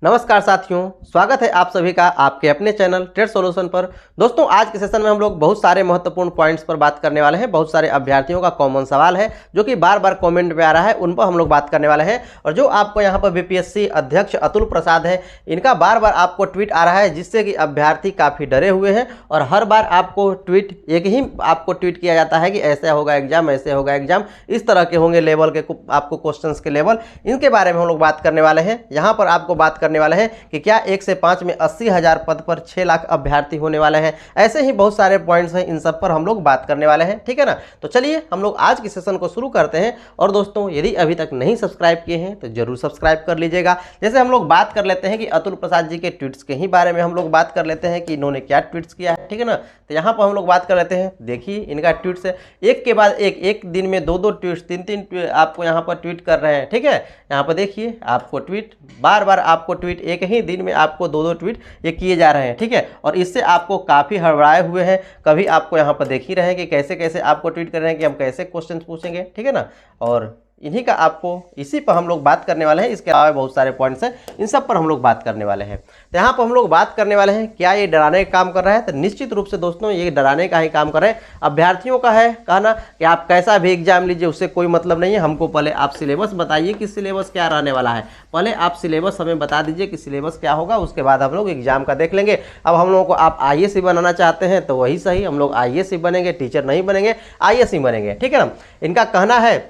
नमस्कार साथियों, स्वागत है आप सभी का आपके अपने चैनल ट्रेड सॉल्यूशन पर। दोस्तों, आज के सेशन में हम लोग बहुत सारे महत्वपूर्ण पॉइंट्स पर बात करने वाले हैं। बहुत सारे अभ्यर्थियों का कॉमन सवाल है जो कि बार बार कमेंट में आ रहा है, उन पर हम लोग बात करने वाले हैं। और जो आपको यहाँ पर बीपीएससी अध्यक्ष अतुल प्रसाद है, इनका बार बार आपको ट्वीट आ रहा है जिससे कि अभ्यर्थी काफ़ी डरे हुए हैं। और हर बार आपको ट्वीट एक ही आपको ट्वीट किया जाता है कि ऐसे होगा एग्जाम, ऐसे होगा एग्जाम, इस तरह के होंगे लेवल के आपको क्वेश्चंस के लेवल। इनके बारे में हम लोग बात करने वाले हैं। यहाँ पर आपको बात करने वाले हैं कि क्या 1 से 5 में 80,000 पद पर 6 लाख अभ्यर्थी होने वाले हैं। ऐसे ही बहुत सारे पॉइंट्स हैं, इन सब पर हम लोग बात करने वाले हैं, ठीक है ना। तो चलिए हम लोग आज की सेशन को शुरू करते हैं। और दोस्तों, यदि अभी तक नहीं सब्सक्राइब किए हैं तो जरूर सब्सक्राइब कर लीजिएगा। जैसे हम लोग बात कर लेते हैं कि अतुल प्रसाद जी के ट्वीट्स के ही बारे में हम लोग बात कर लेते हैं कि इन्होंने क्या ट्वीट्स किया है, ठीक है ना। तो यहाँ पर हम लोग बात कर लेते हैं। देखिए, इनका ट्वीट्स है एक के बाद एक दिन में 2 ट्वीट्स, 3 आपको यहाँ पर ट्वीट कर रहे हैं, ठीक है। यहाँ पर देखिए, आपको ट्वीट बार बार आपको ट्वीट एक ही दिन में आपको 2 ट्वीट ये किए जा रहे हैं, ठीक है। और इससे आपको काफ़ी हड़बड़ाए हुए हैं। कभी आपको यहाँ पर देख ही रहे हैं कि कैसे कैसे आपको ट्वीट कर रहे हैं कि हम कैसे क्वेश्चन पूछेंगे, ठीक है ना। और इन्हीं का आपको इसी पर हम लोग बात करने वाले हैं। इसके अलावा बहुत सारे पॉइंट्स हैं, इन सब पर हम लोग बात करने वाले हैं। तो यहाँ पर हम लोग बात करने वाले हैं, क्या ये डराने का काम कर रहा है? तो निश्चित रूप से दोस्तों, ये डराने का ही काम कर रहे हैं। अभ्यर्थियों का है कहना कि आप कैसा भी एग्जाम लीजिए, उससे कोई मतलब नहीं है। हमको पहले आप सिलेबस बताइए कि सिलेबस क्या रहने वाला है। पहले आप सिलेबस हमें बता दीजिए कि सिलेबस क्या होगा, उसके बाद हम लोग एग्जाम का देख लेंगे। अब हम लोगों को आप आईएएस बनाना चाहते हैं तो वही सही, हम लोग आईएएस बनेंगे, टीचर नहीं बनेंगे, आईएएस बनेंगे, ठीक है ना। इनका कहना है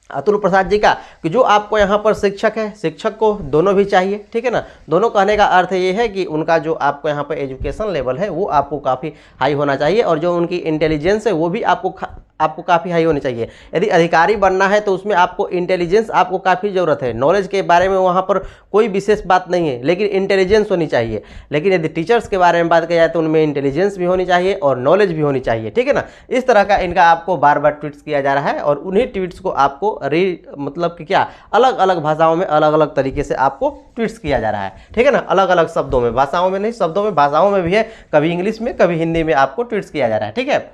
अतुल प्रसाद जी का कि जो आपको यहाँ पर शिक्षक है, शिक्षक को दोनों भी चाहिए, ठीक है ना। दोनों कहने का अर्थ ये है कि उनका जो आपको यहाँ पर एजुकेशन लेवल है वो आपको काफ़ी हाई होना चाहिए, और जो उनकी इंटेलिजेंस है वो भी आपको काफ़ी हाई होनी चाहिए। यदि अधिकारी बनना है तो उसमें आपको इंटेलिजेंस आपको काफ़ी ज़रूरत है। नॉलेज के बारे में वहाँ पर कोई विशेष बात नहीं है, लेकिन इंटेलिजेंस होनी चाहिए। लेकिन यदि टीचर्स के बारे में बात की जाए तो उनमें इंटेलिजेंस भी होनी चाहिए और नॉलेज भी होनी चाहिए, ठीक है ना। इस तरह का इनका आपको बार बार ट्वीट्स किया जा रहा है, और उन्हीं ट्वीट्स को आपको मतलब कि क्या अलग अलग भाषाओं में अलग अलग तरीके से आपको ट्वीट्स किया जा रहा है, ठीक है ना। अलग अलग शब्दों में, भाषाओं में नहीं, शब्दों में, भाषाओं में भी है। कभी इंग्लिश में, कभी हिंदी में आपको ट्वीट्स किया जा रहा है, ठीक है।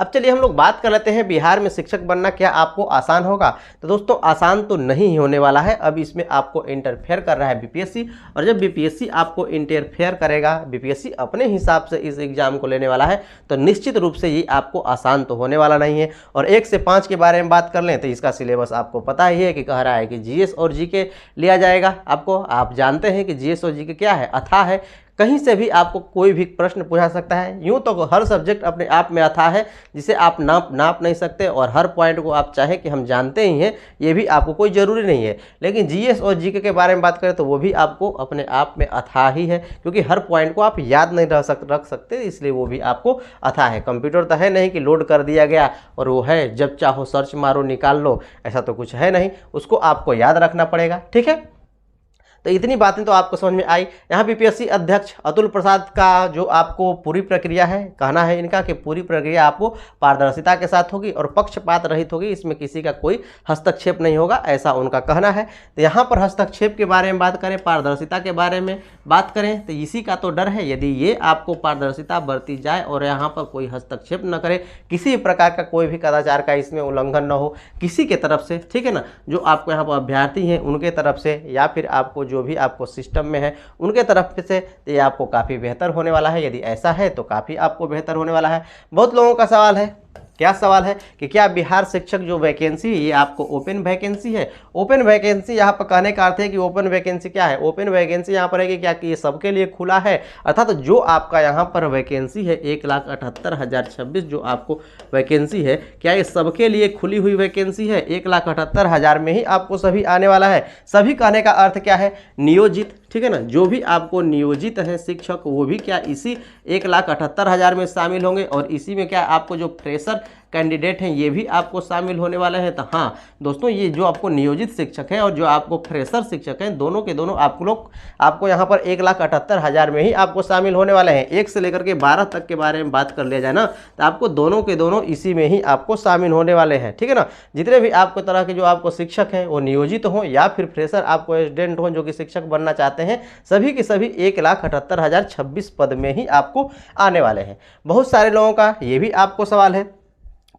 अब चलिए हम लोग बात कर लेते हैं, बिहार में शिक्षक बनना क्या आपको आसान होगा? तो दोस्तों, आसान तो नहीं होने वाला है। अब इसमें आपको इंटरफेयर कर रहा है बीपीएससी, और जब बीपीएससी आपको इंटरफेयर करेगा, बीपीएससी अपने हिसाब से इस एग्जाम को लेने वाला है, तो निश्चित रूप से ये आपको आसान तो होने वाला नहीं है। और 1 से 5 के बारे में बात कर लें तो इसका सिलेबस आपको पता ही है कि कह रहा है कि जीएस और जीके लिया जाएगा। आपको आप जानते हैं कि जीएस और जीके क्या है, अथाह है। कहीं से भी आपको कोई भी प्रश्न पूछा सकता है। यूँ तो हर सब्जेक्ट अपने आप में अथाह है, जिसे आप नाप नहीं सकते, और हर पॉइंट को आप चाहे कि हम जानते ही हैं, ये भी आपको कोई ज़रूरी नहीं है। लेकिन जीएस और जीके के बारे में बात करें तो वो भी आपको अपने आप में अथाह ही है, क्योंकि हर पॉइंट को आप याद नहीं रख सकते, इसलिए वो भी आपको अथाह है। कंप्यूटर तो है नहीं कि लोड कर दिया गया और वो है जब चाहो सर्च मारो निकाल लो, ऐसा तो कुछ है नहीं। उसको आपको याद रखना पड़ेगा, ठीक है। तो इतनी बातें तो आपको समझ में आई। यहाँ बीपीएससी अध्यक्ष अतुल प्रसाद का जो आपको पूरी प्रक्रिया है, कहना है इनका कि पूरी प्रक्रिया आपको पारदर्शिता के साथ होगी और पक्षपात रहित होगी, इसमें किसी का कोई हस्तक्षेप नहीं होगा, ऐसा उनका कहना है। तो यहाँ पर हस्तक्षेप के बारे में बात करें, पारदर्शिता के बारे में बात करें, तो इसी का तो डर है। यदि ये आपको पारदर्शिता बरती जाए और यहाँ पर कोई हस्तक्षेप न करे, किसी प्रकार का कोई भी कदाचार का इसमें उल्लंघन न हो किसी के तरफ से, ठीक है ना, जो आपको यहाँ पर अभ्यर्थी हैं उनके तरफ से, या फिर आपको जो भी आपको सिस्टम में है उनके तरफ से, तो ये आपको काफ़ी बेहतर होने वाला है। यदि ऐसा है तो काफ़ी आपको बेहतर होने वाला है। बहुत लोगों का सवाल है, क्या सवाल है कि क्या बिहार शिक्षक जो वैकेंसी है ये आपको ओपन वैकेंसी है? ओपन वैकेंसी यहाँ पर कहने का अर्थ है कि ओपन वैकेंसी क्या है? ओपन वैकेंसी यहाँ पर है कि क्या कि ये सबके लिए खुला है, अर्थात जो आपका यहाँ पर वैकेंसी है 1,78,026 जो आपको वैकेंसी है, क्या ये सबके लिए खुली हुई वैकेंसी है? 1,78,000 में ही आपको सभी आने वाला है। सभी कहने का अर्थ क्या है? नियोजित, ठीक है ना। जो भी आपको नियोजित है शिक्षक, वो भी क्या इसी 1,78,000 में शामिल होंगे, और इसी में क्या आपको जो फ्रेशर कैंडिडेट हैं ये भी आपको शामिल होने वाले हैं। तो हाँ दोस्तों, ये जो आपको नियोजित शिक्षक हैं और जो आपको फ्रेशर शिक्षक हैं, दोनों के दोनों आपको यहाँ पर 1,78,000 में ही आपको शामिल होने वाले हैं। 1 से लेकर के 12 तक के बारे में बात कर लिया जाए ना, तो आपको दोनों के दोनों इसी में ही आपको शामिल होने वाले हैं, ठीक है ना। जितने भी आपको तरह के जो आपको शिक्षक हैं वो नियोजित हों या फिर फ्रेशर आपको स्टूडेंट हों जो कि शिक्षक बनना चाहते हैं, सभी के सभी 1,78,026 पद में ही आपको आने वाले हैं। बहुत सारे लोगों का ये भी आपको सवाल है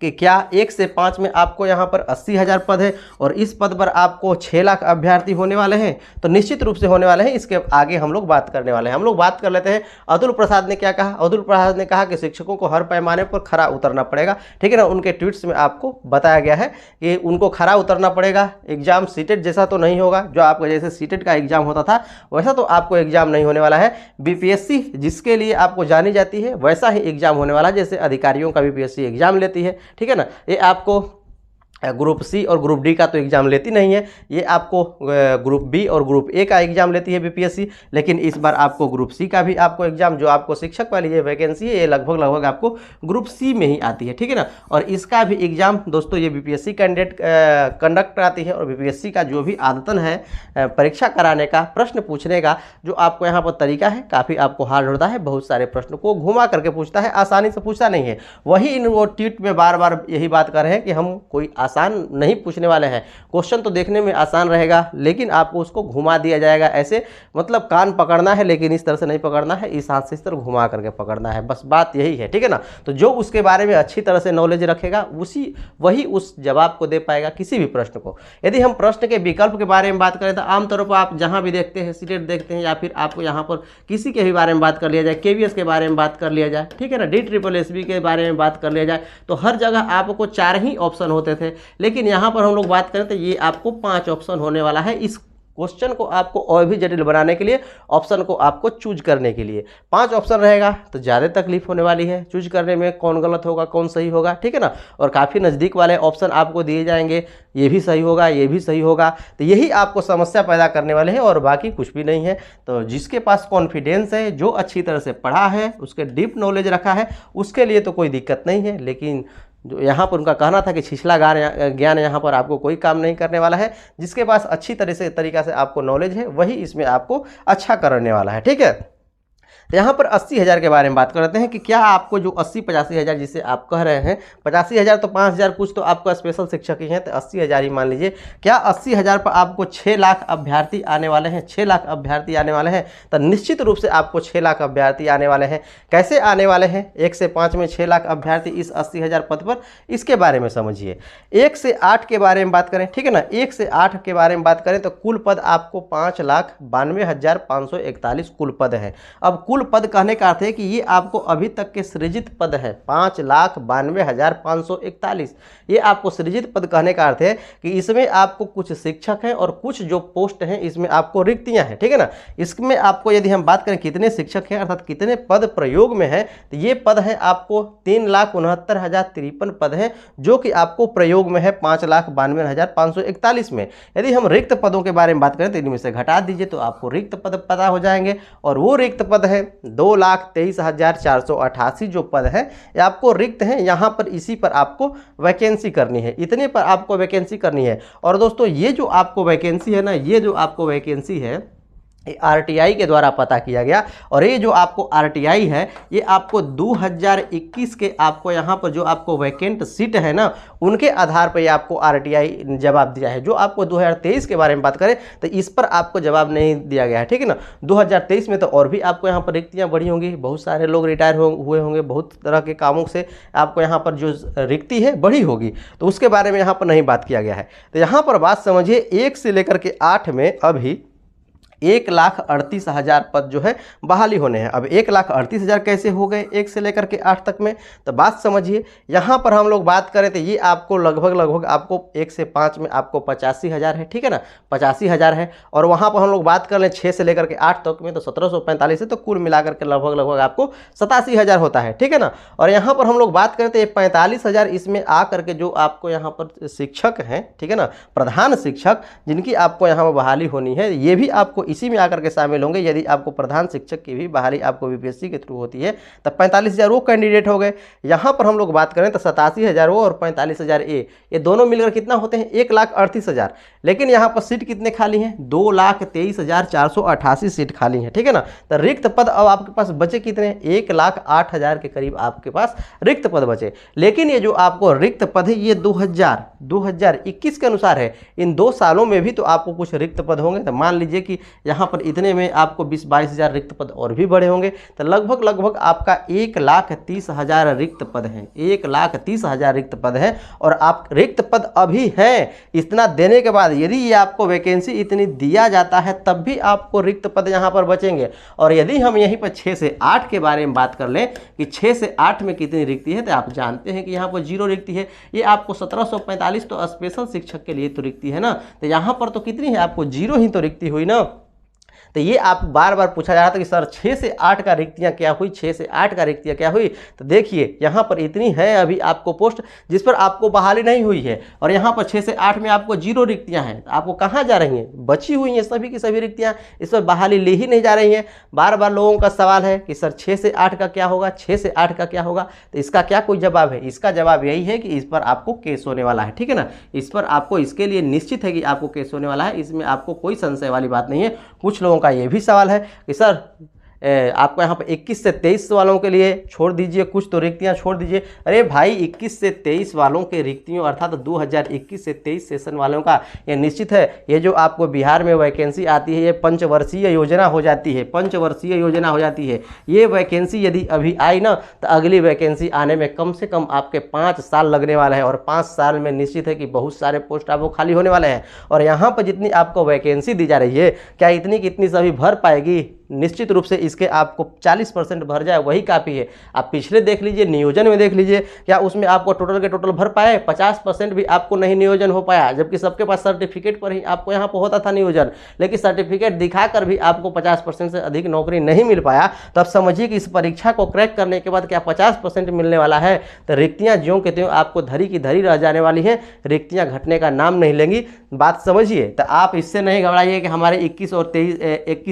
कि क्या 1 से 5 में आपको यहाँ पर 80,000 पद है और इस पद पर आपको 6 लाख अभ्यर्थी होने वाले हैं, तो निश्चित रूप से होने वाले हैं। इसके आगे हम लोग बात करने वाले हैं। हम लोग बात कर लेते हैं अतुल प्रसाद ने क्या कहा। अतुल प्रसाद ने कहा कि शिक्षकों को हर पैमाने पर खरा उतरना पड़ेगा, ठीक है ना। उनके ट्वीट्स में आपको बताया गया है कि उनको खरा उतरना पड़ेगा। एग्जाम सीटेट जैसा तो नहीं होगा, जो आपका जैसे सीटेट का एग्जाम होता था वैसा तो आपको एग्जाम नहीं होने वाला है। बीपीएससी जिसके लिए आपको जानी जाती है वैसा ही एग्जाम होने वाला है, जैसे अधिकारियों का बीपीएससी एग्जाम लेती है, ठीक है ना। ये आपको ग्रुप सी और ग्रुप डी का तो एग्ज़ाम लेती नहीं है, ये आपको ग्रुप बी और ग्रुप ए का एग्ज़ाम लेती है बीपीएससी। लेकिन इस बार आपको ग्रुप सी का भी आपको एग्ज़ाम, जो आपको शिक्षक वाली ये वैकेंसी है, ये लगभग आपको ग्रुप सी में ही आती है, ठीक है ना। और इसका भी एग्ज़ाम दोस्तों ये बीपीएससी कैंडिडेट कंडक्ट कराती है। और बीपीएससी का जो भी आदतन है परीक्षा कराने का, प्रश्न पूछने का जो आपको यहाँ पर तरीका है, काफ़ी आपको हार्ड होता है। बहुत सारे प्रश्न को घुमा करके पूछता है, आसानी से पूछता नहीं है। वही इन वो ट्वीट में बार बार यही बात कर रहे हैं कि हम कोई आसान नहीं पूछने वाले हैं। क्वेश्चन तो देखने में आसान रहेगा लेकिन आपको उसको घुमा दिया जाएगा, ऐसे मतलब कान पकड़ना है लेकिन इस तरह से नहीं पकड़ना है, इस हाथ से इस तरह घुमा करके पकड़ना है, बस बात यही है, ठीक है ना। तो जो उसके बारे में अच्छी तरह से नॉलेज रखेगा वही उस जवाब को दे पाएगा किसी भी प्रश्न को। यदि हम प्रश्न के विकल्प के बारे में बात करें तो आमतौर पर आप जहां भी देखते हैं, सीटेट देखते हैं या फिर आपको यहाँ पर किसी के भी बारे में बात कर लिया जाए, केवीएस के बारे में बात कर लिया जाए, ठीक है ना, DSSB के बारे में बात कर लिया जाए, तो हर जगह आपको 4 ही ऑप्शन होते थे। लेकिन यहाँ पर हम लोग बात करें तो ये आपको 5 ऑप्शन होने वाला है। इस क्वेश्चन को आपको और भी जटिल बनाने के लिए, ऑप्शन को आपको चूज करने के लिए 5 ऑप्शन रहेगा, तो ज़्यादा तकलीफ होने वाली है चूज करने में, कौन गलत होगा कौन सही होगा, ठीक है ना। और काफ़ी नज़दीक वाले ऑप्शन आपको दिए जाएंगे, ये भी सही होगा ये भी सही होगा, तो यही आपको समस्या पैदा करने वाले हैं और बाकी कुछ भी नहीं है। तो जिसके पास कॉन्फिडेंस है, जो अच्छी तरह से पढ़ा है, उसके डीप नॉलेज रखा है, उसके लिए तो कोई दिक्कत नहीं है। लेकिन जो यहाँ पर उनका कहना था कि छिछला ज्ञान यहाँ पर आपको कोई काम नहीं करने वाला है। जिसके पास अच्छी तरीका से आपको नॉलेज है वही इसमें आपको अच्छा करने वाला है, ठीक है। तो यहाँ पर 80,000 के बारे में बात करते हैं कि क्या आपको जो 80-85,000 जिसे आप कह रहे हैं, 85,000 तो 5,000 कुछ तो आपका स्पेशल शिक्षक ही हैं, तो 80,000 ही मान लीजिए। क्या 80,000 पर आपको 6 लाख अभ्यर्थी आने वाले हैं? 6 लाख अभ्यर्थी आने वाले हैं, तो निश्चित रूप से आपको 6 लाख अभ्यर्थी आने वाले हैं। कैसे आने वाले हैं? 1 से 5 में 6 लाख अभ्यर्थी इस 80,000 पद पर, इसके बारे में समझिए। 1 से 8 के बारे में बात करें, ठीक है ना, 1 से 8 के बारे में बात करें तो कुल पद आपको 5,92,541 कुल पद है। अब कुल पद कहने का अर्थ है कि ये आपको अभी तक के सृजित पद है, 5,92,541। ये आपको सृजित पद कहने का अर्थ है कि इसमें आपको कुछ शिक्षक हैं और कुछ जो पोस्ट हैं इसमें आपको रिक्तियां हैं, ठीक है ना। इसमें आपको यदि हम बात करें कितने शिक्षक हैं अर्थात कितने पद प्रयोग में है, तो ये पद है आपको 3,69,053 पद हैं जो कि आपको प्रयोग में है 5,92,541 में। यदि हम रिक्त पदों के बारे में बात करें तो इनमें से घटा दीजिए तो आपको रिक्त पद पता हो जाएंगे, और वो रिक्त पद है 2,23,488 जो पद है ये आपको रिक्त हैं। यहाँ पर इसी पर आपको वैकेंसी करनी है, इतने पर आपको वैकेंसी करनी है। और दोस्तों ये जो आपको वैकेंसी है ना, ये जो आपको वैकेंसी है आरटीआई के द्वारा पता किया गया, और ये जो आपको आरटीआई है ये आपको 2021 के आपको यहाँ पर जो आपको वैकेंट सीट है ना, उनके आधार पर ये आपको आरटीआई जवाब दिया है। जो आपको 2023 के बारे में बात करें तो इस पर आपको जवाब नहीं दिया गया है, ठीक है ना। 2023 में तो और भी आपको यहाँ पर रिक्तियाँ बढ़ी होंगी, बहुत सारे लोग रिटायर हुए होंगे, बहुत तरह के कामों से आपको यहाँ पर जो रिक्ति है बढ़ी होगी, तो उसके बारे में यहाँ पर नहीं बात किया गया है। तो यहाँ पर बात समझिए 1 से लेकर के 8 में अभी 1,38,000 पद जो है बहाली होने हैं। अब 1,38,000 कैसे हो गए 1 से लेकर के 8 तक में, तो बात समझिए। यहाँ पर हम लोग बात करें तो ये आपको लगभग आपको 1 से 5 में आपको 85,000 है, ठीक है ना, 85,000 है। और वहाँ पर हम लोग बात कर लें 6 से लेकर के 8 तक में तो 1,745 है, तो कुल मिलाकर के लगभग आपको 87,000 होता है, ठीक है ना। और यहाँ पर हम लोग बात करें तो 45,000 इसमें आ करके जो आपको यहाँ पर शिक्षक हैं, ठीक है ना, प्रधान शिक्षक जिनकी आपको यहाँ पर बहाली होनी है, ये भी आपको इसी में आकर के शामिल होंगे। यदि आपको प्रधान शिक्षक की भी बहाली आपको बीपीएससी के थ्रू होती है तब 45,000 वो कैंडिडेट हो गए। यहाँ पर हम लोग बात करें तो 87,000 वो और 45,000 ये दोनों मिलकर कितना होते हैं 1,38,000। लेकिन यहाँ पर सीट कितने खाली हैं 2,23,488 सीट खाली हैं, ठीक है ना। तो रिक्त पद अब आपके पास बचे कितने 1,08,000 के करीब आपके पास रिक्त पद बचे। लेकिन ये जो आपको रिक्त पद है ये 2021 के अनुसार है। इन 2 सालों में भी तो आपको कुछ रिक्त पद होंगे। तो मान लीजिए कि यहाँ पर इतने में आपको 20-22 हज़ार रिक्त पद और भी बड़े होंगे। तो लगभग आपका 1,30,000 रिक्त पद हैं, 1,30,000 रिक्त पद हैं। और आप रिक्त पद अभी हैं, इतना देने के बाद यदि ये आपको वैकेंसी इतनी दिया जाता है तब भी आपको रिक्त पद यहाँ पर बचेंगे। और यदि हम यहीं पर 6 से 8 के बारे में बात कर लें कि 6 से 8 में कितनी रिक्ति है, तो आप जानते हैं कि यहाँ पर 0 रिक्ति है। ये आपको 1745 तो स्पेशल शिक्षक के लिए तो रिक्ति है ना, तो यहाँ पर तो कितनी है, आपको 0 ही तो रिक्ति हुई ना। तो ये आप बार बार पूछा जा रहा था कि सर 6 से 8 का रिक्तियाँ क्या हुई, 6 से 8 का रिक्तियाँ क्या हुई। तो देखिए यहाँ पर इतनी है अभी आपको पोस्ट जिस पर आपको बहाली नहीं हुई है, और यहाँ पर 6 से 8 में आपको 0 रिक्तियाँ हैं। तो आपको कहाँ जा रही हैं, बची हुई हैं सभी की सभी रिक्तियाँ, इस पर बहाली ली ही नहीं जा रही हैं। बार बार लोगों का सवाल है कि सर 6 से 8 का क्या होगा, 6 से 8 का क्या होगा। तो इसका क्या कोई जवाब है, इसका जवाब यही है कि इस पर आपको केस होने वाला है, ठीक है ना। इस पर आपको इसके लिए निश्चित है कि आपको केस होने वाला है, इसमें आपको कोई संशय वाली बात नहीं है। कुछ लोगों का ये भी सवाल है कि सर आपको यहाँ पर 21 से 23 वालों के लिए छोड़ दीजिए, कुछ तो रिक्तियाँ छोड़ दीजिए। अरे भाई 21 से 23 वालों के रिक्तियों अर्थात 2021 से 23 सेशन वालों का ये निश्चित है। ये जो आपको बिहार में वैकेंसी आती है ये पंचवर्षीय योजना हो जाती है, पंचवर्षीय योजना हो जाती है। ये वैकेंसी यदि अभी आई ना तो अगली वैकेंसी आने में कम से कम आपके 5 साल लगने वाले हैं, और 5 साल में निश्चित है कि बहुत सारे पोस्ट आपको खाली होने वाले हैं। और यहाँ पर जितनी आपको वैकेंसी दी जा रही है, क्या इतनी कितनी सभी भर पाएगी, निश्चित रूप से इसके आपको 40% भर जाए वही काफ़ी है। आप पिछले देख लीजिए, नियोजन में देख लीजिए, क्या उसमें आपको टोटल के टोटल भर पाए, 50% भी आपको नहीं नियोजन हो पाया, जबकि सबके पास सर्टिफिकेट पर ही आपको यहाँ पर होता था नियोजन, लेकिन सर्टिफिकेट दिखाकर भी आपको 50% से अधिक नौकरी नहीं मिल पाया। तो आप समझिए कि इस परीक्षा को क्रैक करने के बाद क्या 50% मिलने वाला है। तो रिक्तियाँ ज्यों के त्यों आपको धरी की धरी रह जाने वाली हैं, रिक्तियाँ घटने का नाम नहीं लेंगी, बात समझिए। तो आप इससे नहीं घबराइए कि हमारे 21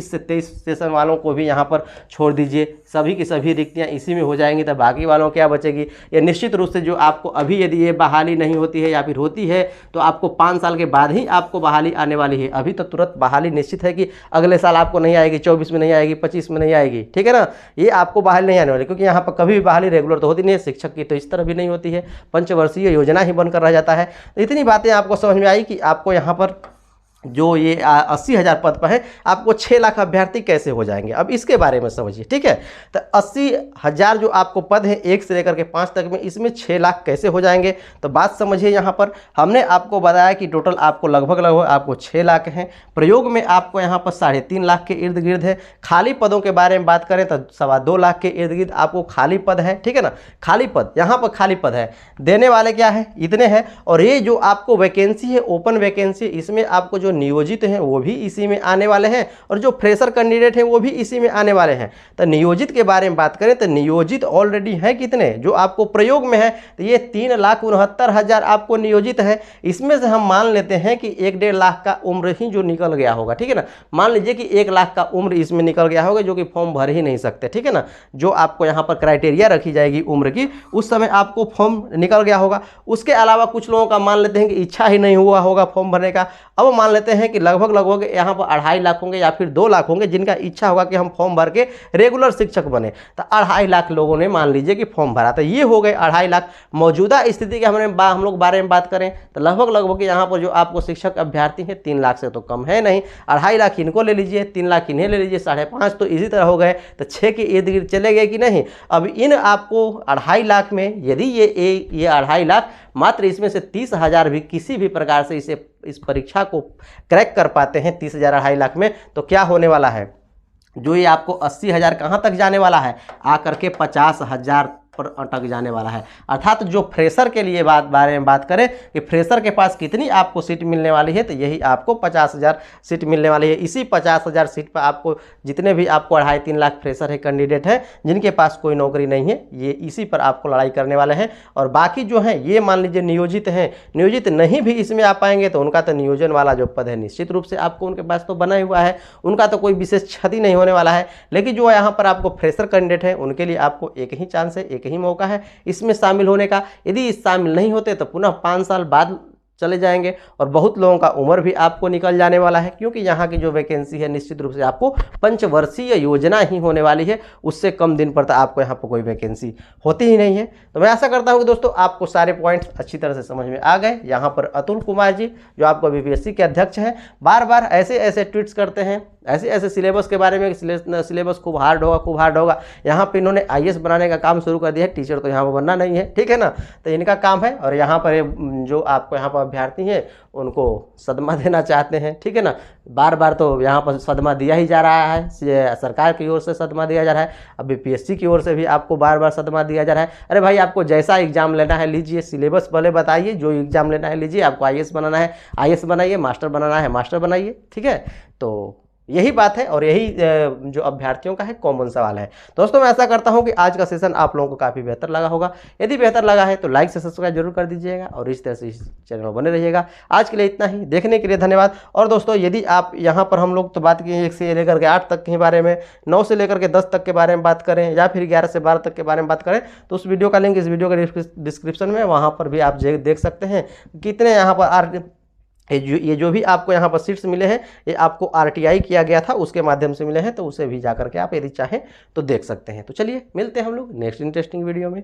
से 23 सेशन वालों को भी यहाँ पर छोड़ दीजिए, सभी की सभी रिक्तियाँ इसी में हो जाएंगी, तो बाकी वालों क्या बचेगी। ये निश्चित रूप से जो आपको अभी यदि ये बहाली नहीं होती है या फिर होती है तो आपको 5 साल के बाद ही आपको बहाली आने वाली है। अभी तो तुरंत बहाली निश्चित है कि अगले साल आपको नहीं आएगी, 24 में नहीं आएगी, 25 में नहीं आएगी, ठीक है ना। ये आपको बहाली नहीं आने वाली, क्योंकि यहाँ पर कभी भी बहाली रेगुलर तो होती नहीं है, शिक्षक की तो इस तरह भी नहीं होती है, पंचवर्षीय योजना ही बनकर रह जाता है। इतनी बातें आपको समझ में आई कि आपको यहाँ पर जो ये 80,000 पद पर है आपको 6 लाख अभ्यर्थी कैसे हो जाएंगे, अब इसके बारे में समझिए, ठीक है। तो 80,000 जो आपको पद है 1 से लेकर के 5 तक में, इसमें 6 लाख कैसे हो जाएंगे। तो बात समझिए, यहाँ पर हमने आपको बताया कि टोटल आपको लगभग आपको 6 लाख हैं, प्रयोग में आपको यहाँ पर 3.5 लाख के इर्द गिर्द है। खाली पदों के बारे में बात करें तो 2.25 लाख के इर्द गिर्द आपको खाली पद है, ठीक है ना। खाली पद, यहाँ पर खाली पद है, देने वाले क्या है, इतने हैं। और ये जो आपको वैकेंसी है, ओपन वैकेंसी, इसमें आपको जो नियोजित हैं वो भी इसी में आने वाले हैं, और जो फ्रेशर कैंडिडेट हैं वो भी इसी में आने वाले हैं। तो नियोजित के बारे में बात करें तो नियोजित ऑलरेडी है कितने, जो आपको प्रयोग में है, तो ये 3,69,000 आपको नियोजित है। इसमें से हम मान लेते हैं कि 1-1.5 लाख का उम्र ही जो निकल गया होगा, ठीक है ना। मान लीजिए कि 1 लाख का उम्र इसमें निकल गया होगा, जो कि फॉर्म भर ही नहीं सकते, ठीक है ना। जो आपको यहाँ पर क्राइटेरिया रखी जाएगी उम्र की, उस समय आपको फॉर्म निकल गया होगा। उसके अलावा कुछ लोगों का मान लेते हैं कि इच्छा ही नहीं हुआ होगा फॉर्म भरने का। अब मान लेते हैं कि लगभग यहाँ पर 2.5 लाख होंगे या फिर 2 लाख होंगे जिनका इच्छा होगा कि हम फॉर्म भर के रेगुलर शिक्षक बने। तो 2.5 लाख लोगों ने मान लीजिए कि फॉर्म भरा, तो ये हो गए 2.5 लाख। मौजूदा स्थिति के हम लोग बारे में बात करें तो लगभग यहाँ पर जो आपको शिक्षक अभ्यर्थी हैं 3 लाख से तो कम है नहीं। 2.5 लाख इनको ले लीजिए, 3 लाख इन्हें ले लीजिए, 5.5 तो इसी तरह हो गए, तो 6 के इर्द गिर्द चले गए कि नहीं। अब इन आपको 2.5 लाख में यदि ये 2.5 लाख, मात्र इसमें से 30,000 भी किसी भी प्रकार से इस परीक्षा को क्रैक कर पाते हैं 30,000 2.5 लाख में, तो क्या होने वाला है, जो ये आपको 80,000 कहाँ तक जाने वाला है, आकर के 50,000 पर अटक जाने वाला है। अर्थात जो फ्रेशर के लिए बारे में बात करें कि फ्रेशर के पास कितनी आपको सीट मिलने वाली है, तो यही आपको 50,000 सीट मिलने वाली है। इसी 50,000 सीट पर आपको जितने भी आपको 2.5-3 लाख फ्रेशर है, कैंडिडेट है, जिनके पास कोई नौकरी नहीं है, ये इसी पर आपको लड़ाई करने वाले हैं। और बाकी जो हैं ये मान लीजिए नियोजित हैं, नियोजित नहीं भी इसमें आ पाएंगे तो उनका तो नियोजन वाला जो पद है निश्चित रूप से आपको उनके पास तो बना हुआ है, उनका तो कोई विशेष क्षति नहीं होने वाला है। लेकिन जो यहाँ पर आपको फ्रेशर कैंडिडेट है उनके लिए आपको एक ही चांस है, एक ही मौका है इसमें शामिल होने का। यदि इस शामिल नहीं होते तो पुनः 5 साल बाद चले जाएंगे, और बहुत लोगों का उम्र भी आपको निकल जाने वाला है, क्योंकि यहाँ की जो वैकेंसी है निश्चित रूप से आपको पंचवर्षीय योजना ही होने वाली है। उससे कम दिन पर तो आपको यहाँ पर कोई वैकेंसी होती ही नहीं है। तो मैं आशा करता हूँ कि दोस्तों आपको सारे पॉइंट्स अच्छी तरह से समझ में आ गए। यहाँ पर अतुल कुमार जी जो आपको बीपीएससी के अध्यक्ष हैं, बार बार ऐसे ट्वीट्स करते हैं, ऐसे ऐसे सिलेबस के बारे में, सिलेबस खूब हार्ड होगा, खूब हार्ड होगा। यहाँ पे इन्होंने आईएएस बनाने का काम शुरू कर दिया है। टीचर तो यहाँ पर बनना नहीं है, ठीक है ना, तो इनका काम है। और यहाँ पर जो आपको यहाँ पर अभ्यर्थी हैं उनको सदमा देना चाहते हैं, ठीक है ना। बार बार तो यहाँ पर सदमा दिया ही जा रहा है, सरकार की ओर से सदमा दिया जा रहा है, अब बीपीएससी की ओर से भी आपको बार बार सदमा दिया जा रहा है। अरे भाई, आपको जैसा एग्जाम लेना है लीजिए, सिलेबस पहले बताइए, जो एग्जाम लेना है लीजिए। आपको आईएएस बनाना है आईएएस बनाइए, मास्टर बनाना है मास्टर बनाइए, ठीक है। तो यही बात है और यही जो अभ्यर्थियों का है कॉमन सवाल है। दोस्तों, मैं ऐसा करता हूं कि आज का सेशन आप लोगों को काफ़ी बेहतर लगा होगा। यदि बेहतर लगा है तो लाइक से सब्सक्राइब जरूर कर दीजिएगा और इस तरह से इस चैनल में बने रहिएगा। आज के लिए इतना ही, देखने के लिए धन्यवाद। और दोस्तों, यदि आप यहाँ पर हम लोग तो बात किए 1 से लेकर के 8 तक के बारे में, 9 से लेकर के 10 तक के बारे में बात करें, या फिर 11 से 12 तक के बारे में बात करें, तो उस वीडियो का लिंक इस वीडियो के डिस्क्रिप्शन में, वहाँ पर भी आप देख सकते हैं कितने यहाँ पर ये जो भी आपको यहाँ पर सीट्स मिले हैं, ये आपको आरटीआई किया गया था उसके माध्यम से मिले हैं। तो उसे भी जा करके आप यदि चाहें तो देख सकते हैं। तो चलिए मिलते हैं हम लोग नेक्स्ट इंटरेस्टिंग वीडियो में।